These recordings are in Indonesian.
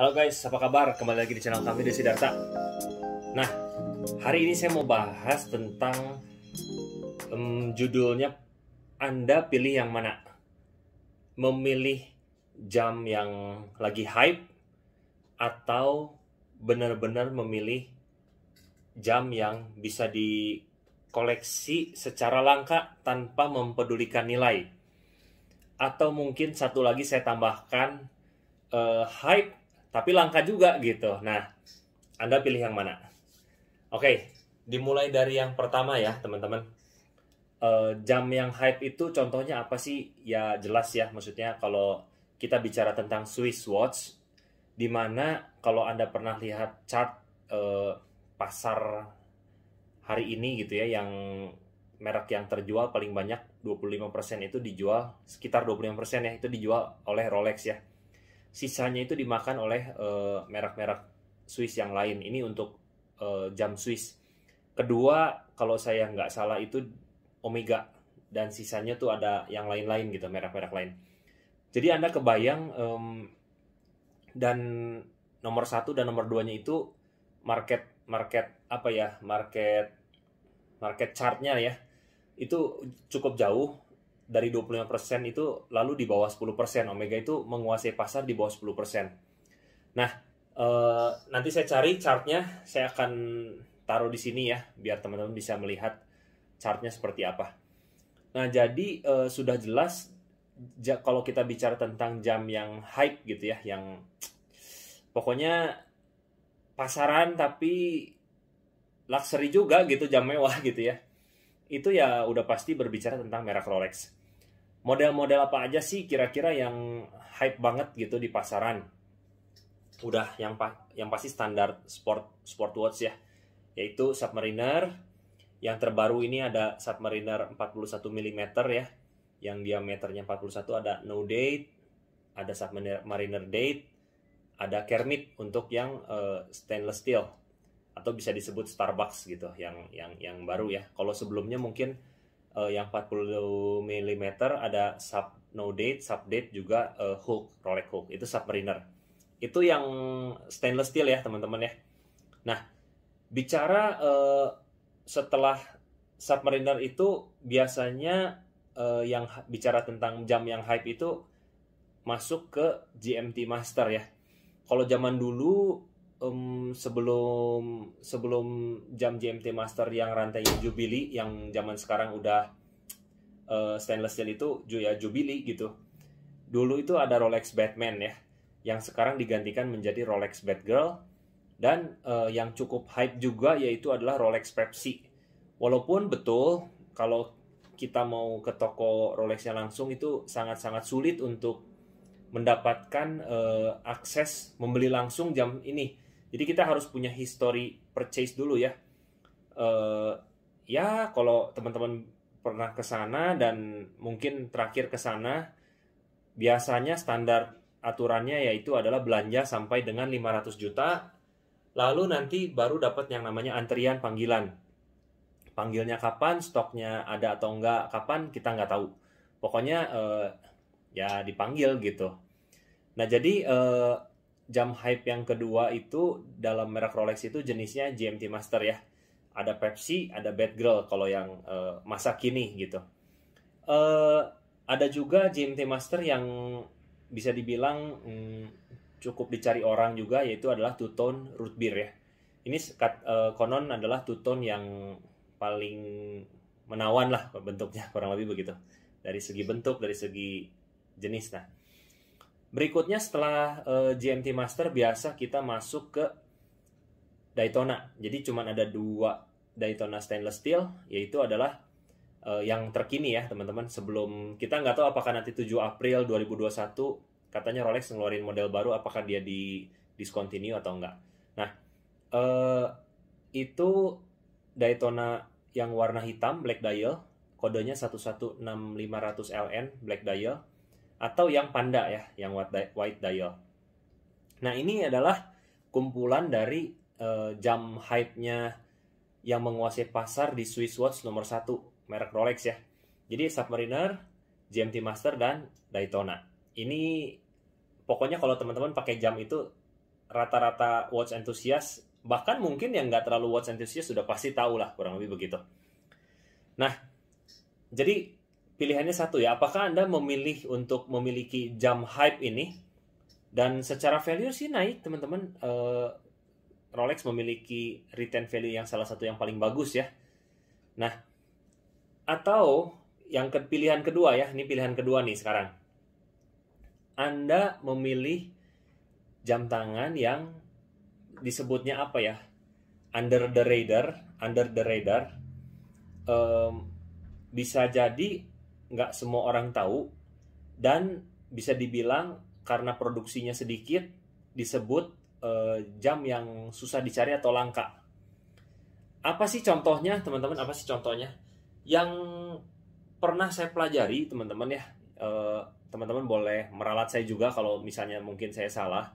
Halo guys, apa kabar? Kembali lagi di channel kami, Desi Darta. Nah, hari ini saya mau bahas tentang judulnya Anda pilih yang mana? Memilih jam yang lagi hype atau benar-benar memilih jam yang bisa dikoleksi secara langka tanpa mempedulikan nilai? Atau mungkin satu lagi saya tambahkan, hype tapi langka juga gitu. Nah, Anda pilih yang mana? Oke, dimulai dari yang pertama ya teman-teman. Jam yang hype itu contohnya apa sih? Ya jelas ya, maksudnya kalau kita bicara tentang Swiss watch, dimana kalau Anda pernah lihat chart pasar hari ini gitu ya, yang merek yang terjual paling banyak 25% itu dijual, sekitar 25% ya, itu dijual oleh Rolex ya. Sisanya itu dimakan oleh merek-merek Swiss yang lain. Ini untuk jam Swiss. Kedua, kalau saya nggak salah itu Omega. Dan sisanya tuh ada yang lain-lain gitu, merek-merek lain. Jadi Anda kebayang, dan nomor 1 dan nomor 2-nya itu market apa ya, market chartnya ya, itu cukup jauh. Dari 25% itu lalu di bawah 10%. Omega itu menguasai pasar di bawah 10%. Nah, nanti saya cari chartnya, saya akan taruh di sini ya, biar teman-teman bisa melihat chartnya seperti apa. Nah, jadi sudah jelas kalau kita bicara tentang jam yang hype gitu ya, yang pokoknya pasaran tapi luxury juga gitu, jam mewah gitu ya. Itu ya udah pasti berbicara tentang merek Rolex. Model-model apa aja sih kira-kira yang hype banget gitu di pasaran? Udah yang pasti standar sport watch ya, yaitu Submariner. Yang terbaru ini ada Submariner 41 mm ya, yang diameternya 41, ada No Date, ada Submariner Date, ada Kermit untuk yang stainless steel atau bisa disebut Starbucks gitu, yang baru ya. Kalau sebelumnya mungkin yang 40 mm ada Sub No Date, Sub Date juga, Hulk, Rolex Hulk, itu Submariner. Itu yang stainless steel ya teman-teman ya. Nah, bicara setelah Submariner itu biasanya yang bicara tentang jam yang hype itu masuk ke GMT Master ya. Kalau zaman dulu, sebelum jam GMT Master yang rantainya Jubilee, yang zaman sekarang udah stainless steel itu ya Jubilee gitu. Dulu itu ada Rolex Batman ya, yang sekarang digantikan menjadi Rolex Batgirl. Dan yang cukup hype juga yaitu adalah Rolex Pepsi. Walaupun betul kalau kita mau ke toko Rolexnya langsung itu sangat-sangat sulit untuk mendapatkan akses membeli langsung jam ini. Jadi kita harus punya history purchase dulu ya. Ya kalau teman-teman pernah ke sana dan mungkin terakhir ke sana, biasanya standar aturannya yaitu adalah belanja sampai dengan 500 juta, lalu nanti baru dapat yang namanya antrian panggilan. Panggilnya kapan, stoknya ada atau enggak, kapan kita nggak tahu. Pokoknya ya dipanggil gitu. Nah, jadi jam hype yang kedua itu dalam merek Rolex itu jenisnya GMT Master ya. Ada Pepsi, ada Batgirl kalau yang masa kini gitu. Ada juga GMT Master yang bisa dibilang cukup dicari orang juga, yaitu adalah Two Tone Root Beer ya. Ini konon adalah Two Tone yang paling menawan lah bentuknya, kurang lebih begitu. Dari segi bentuk, dari segi jenis. Nah, berikutnya setelah GMT Master biasa kita masuk ke Daytona. Jadi cuman ada 2 Daytona stainless steel, yaitu adalah yang terkini ya teman-teman. Sebelum, kita nggak tahu apakah nanti 7 April 2021 katanya Rolex ngeluarin model baru, apakah dia di discontinue atau enggak. Nah, itu Daytona yang warna hitam black dial, kodenya 116500LN black dial, atau yang panda ya, yang white dial. Nah, ini adalah kumpulan dari jam hype-nya yang menguasai pasar di Swiss watch nomor 1 merek Rolex ya. Jadi Submariner, GMT Master, dan Daytona. Ini pokoknya kalau teman-teman pakai jam itu rata-rata watch enthusiast, bahkan mungkin yang nggak terlalu watch enthusiast sudah pasti tahu lah, kurang lebih begitu. Nah, jadi pilihannya satu ya, apakah Anda memilih untuk memiliki jam hype ini? Dan secara value sih naik, teman-teman. Rolex memiliki retain value yang salah satu yang paling bagus ya. Nah, atau yang pilihan kedua ya, ini pilihan kedua nih sekarang. Anda memilih jam tangan yang disebutnya apa ya? Under the radar. Bisa jadi nggak semua orang tahu, dan bisa dibilang karena produksinya sedikit disebut jam yang susah dicari atau langka. Apa sih contohnya, teman-teman? Apa sih contohnya? Yang pernah saya pelajari, teman-teman ya. Teman-teman boleh meralat saya juga kalau misalnya mungkin saya salah.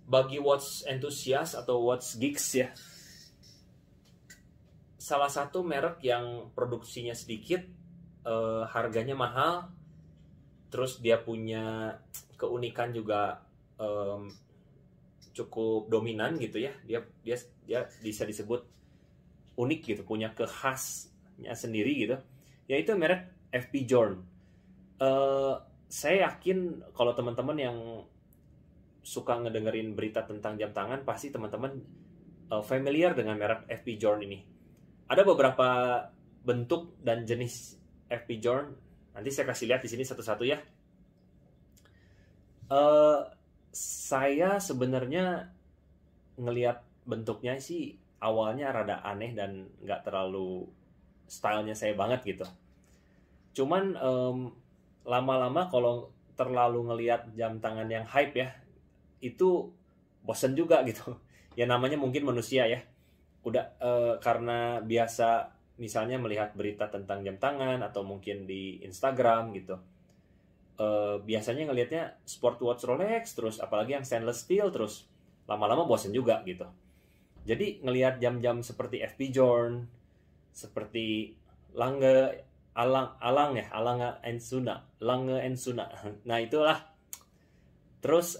Bagi watch enthusiast atau watch geeks ya, salah satu merek yang produksinya sedikit, harganya mahal, terus dia punya keunikan juga cukup dominan gitu ya. Dia bisa disebut unik gitu, punya kekhasnya sendiri gitu. Yaitu merek FP Journe. Saya yakin kalau teman-teman yang suka ngedengerin berita tentang jam tangan, pasti teman-teman familiar dengan merek FP Journe ini. Ada beberapa bentuk dan jenis FP Journe. Nanti saya kasih lihat di sini satu-satu ya. Saya sebenarnya ngelihat bentuknya sih awalnya rada aneh dan nggak terlalu stylenya saya banget gitu. Cuman lama-lama kalau terlalu ngelihat jam tangan yang hype ya, itu bosen juga gitu. Ya namanya mungkin manusia ya. Udah karena biasa misalnya melihat berita tentang jam tangan atau mungkin di Instagram gitu. Biasanya ngelihatnya sport watch Rolex, terus apalagi yang stainless steel, terus lama-lama bosen juga gitu. Jadi ngelihat jam-jam seperti FP Journe, seperti Lange Ensuna. Nah itulah. Terus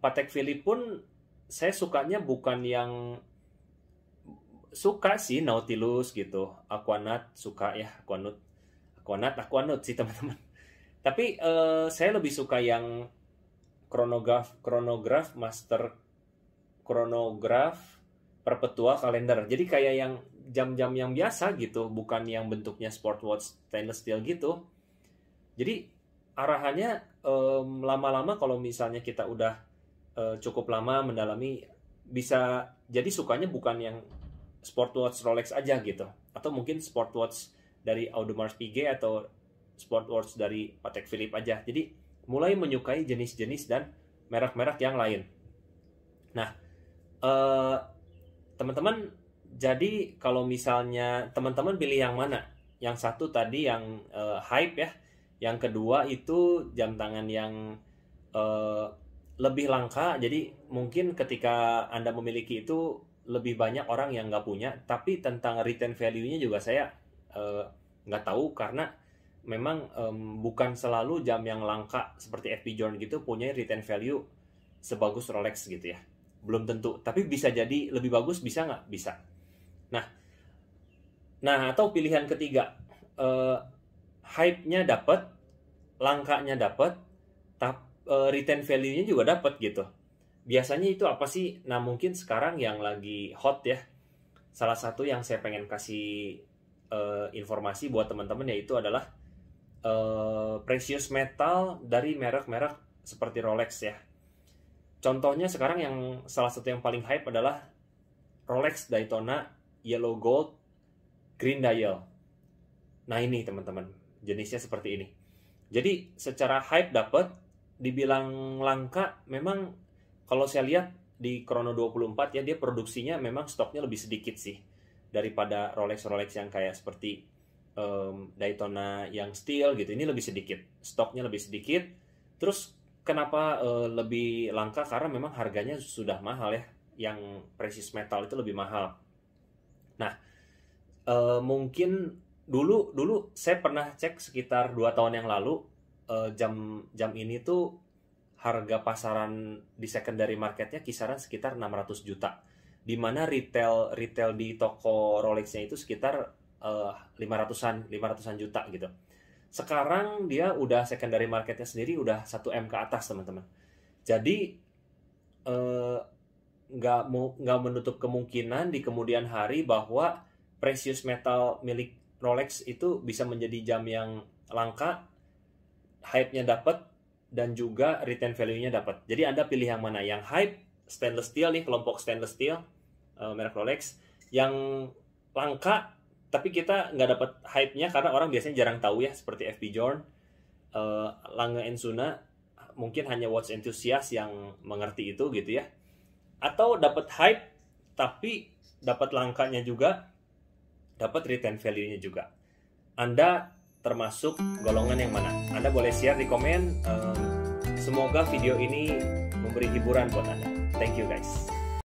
Patek Philippe pun saya sukanya bukan yang suka sih Nautilus gitu, Aquanaut suka ya, Aquanaut sih teman-teman. Tapi saya lebih suka yang chronograph master chronograph perpetual kalender. Jadi kayak yang jam-jam yang biasa gitu, bukan yang bentuknya sport watch stainless steel gitu. Jadi arahannya lama-lama kalau misalnya kita udah cukup lama mendalami, bisa jadi sukanya bukan yang sport watch Rolex aja gitu, atau mungkin sport watch dari Audemars Piguet atau sport watch dari Patek Philippe aja. Jadi mulai menyukai jenis-jenis dan merek-merek yang lain. Nah, teman-teman, jadi kalau misalnya teman-teman pilih yang mana? Yang satu tadi yang hype ya, yang kedua itu jam tangan yang lebih langka. Jadi mungkin ketika Anda memiliki itu lebih banyak orang yang nggak punya. Tapi tentang retain value-nya juga saya nggak tahu, karena memang bukan selalu jam yang langka seperti FP Journe gitu punya retain value sebagus Rolex gitu ya. Belum tentu, tapi bisa jadi lebih bagus, bisa nggak? Bisa. Nah atau pilihan ketiga, hype-nya dapat, langkanya dapat, retain value-nya juga dapat gitu. Biasanya itu apa sih? Nah mungkin sekarang yang lagi hot ya, salah satu yang saya pengen kasih informasi buat teman-teman yaitu adalah precious metal dari merek-merek seperti Rolex ya. Contohnya sekarang yang salah satu yang paling hype adalah Rolex Daytona Yellow Gold Green Dial. Nah ini teman-teman, jenisnya seperti ini. Jadi secara hype dapat, dibilang langka memang kalau saya lihat di Chrono 24 ya, dia produksinya memang stoknya lebih sedikit sih daripada Rolex yang kayak seperti Daytona yang steel gitu. Ini lebih sedikit, stoknya lebih sedikit. Terus kenapa lebih langka? Karena memang harganya sudah mahal ya, yang precious metal itu lebih mahal. Nah mungkin dulu saya pernah cek sekitar 2 tahun yang lalu, jam ini tuh harga pasaran di secondary marketnya kisaran sekitar 600 juta. Di mana retail di toko Rolex-nya itu sekitar 500-an juta gitu. Sekarang dia udah secondary marketnya sendiri udah 1M ke atas, teman-teman. Jadi nggak menutup kemungkinan di kemudian hari bahwa precious metal milik Rolex itu bisa menjadi jam yang langka, hype-nya dapat, dan juga retain value-nya dapat. Jadi Anda pilih yang mana? Yang hype, stainless steel nih, kelompok stainless steel, merek Rolex. Yang langka, tapi kita nggak dapat hype-nya karena orang biasanya jarang tahu ya, seperti FP Journe, Lange & Söhne, mungkin hanya watch enthusiast yang mengerti itu gitu ya. Atau dapat hype, tapi dapat langkanya juga, dapat retain value-nya juga. Anda termasuk golongan yang mana? Anda boleh share di komen. Semoga video ini memberi hiburan buat Anda. Thank you guys.